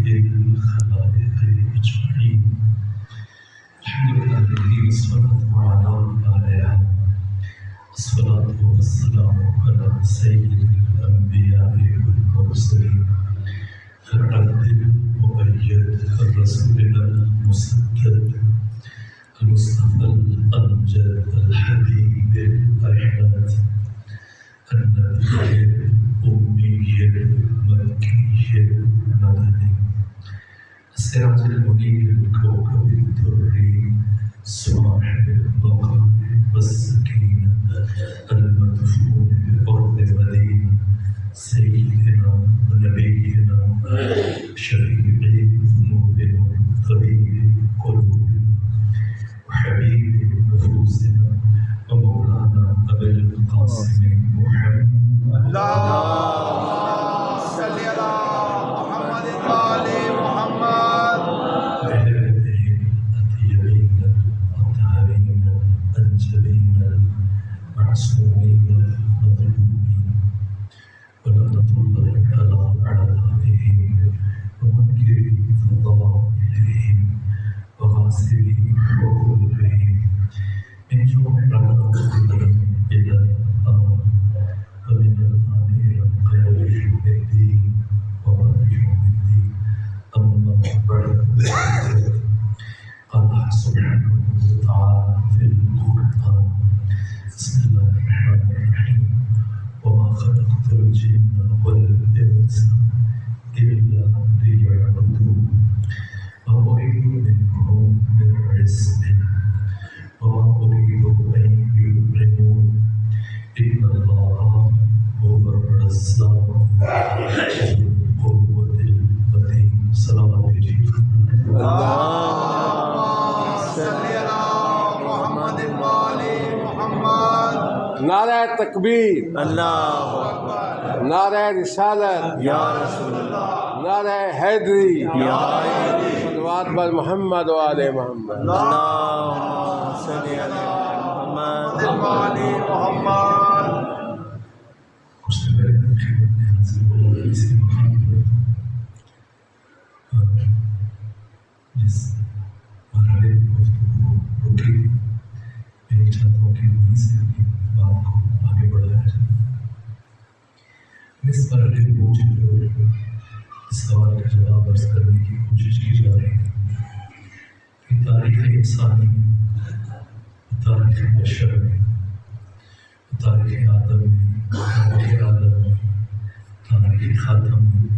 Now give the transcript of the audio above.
الخلائق أجمعين. الحمد لله والصلاة على آلها. الصلاة والسلام على سيد الأنبياء والمرسلين العبد المؤيد الرسول المسدد المصطفى الأمجد الحبيب الأحمد النبي الأمي المكي المدني السراج المنير الكوكب الدري صاحب المقام والسكينة المدفون بأرض المدينة سيدنا ونبينا شفيع ذنوبنا طبيب قلوبنا وحبيب نفوسنا ومولانا أبي القاسم محمد. اللهم صل على محمد وآل محمد. الطيبين الطاهرين الأنجبين المعصومين المظلومين ولعنة الله على أعدائهم ومنكري فضائلهم وغاسلي حقوقهم من جمع عذابهم إلى الآن ومن الآن إلى قيام يوم الدين وبعد يوم الدين. أما بعد قال سبحانه وتعالى في القرآن بسم الله الرحمن الرحيم وما خلقت الجن والإنس إلا ليعبدون ما أريد منهم من رزق وما أريد أن يطعمون إن الله هو الرزاق ذو القوة المتين. صلوات اللهم صل على محمد وآل محمد. نعرہ تکبیر، اللہ اکبر. نعرہ رسالت، یا رسول اللہ. نعرہ حیدری، یا حیدری. صلوات بر محمد و آل محمد. اللهم صل على محمد وآل محمد. کچھ دن پہلے خدمت میں حاضر ہوا اسی مقام پر جس مرحلے میں گفتگو رکی میں چاہتا ہوں کہ وہیں سے اپنی بات کو آگے بڑھایا جائے. اس مرحلے میں مجھے اس سوال کا جواب عرض کرنے کی کوشش کی جا رہی ہے کہ تاریخ انسانی میں، تاریخ بشر میں، تاریخ آدم میں، تاریخ عالم میں، تاریخ خاتم میں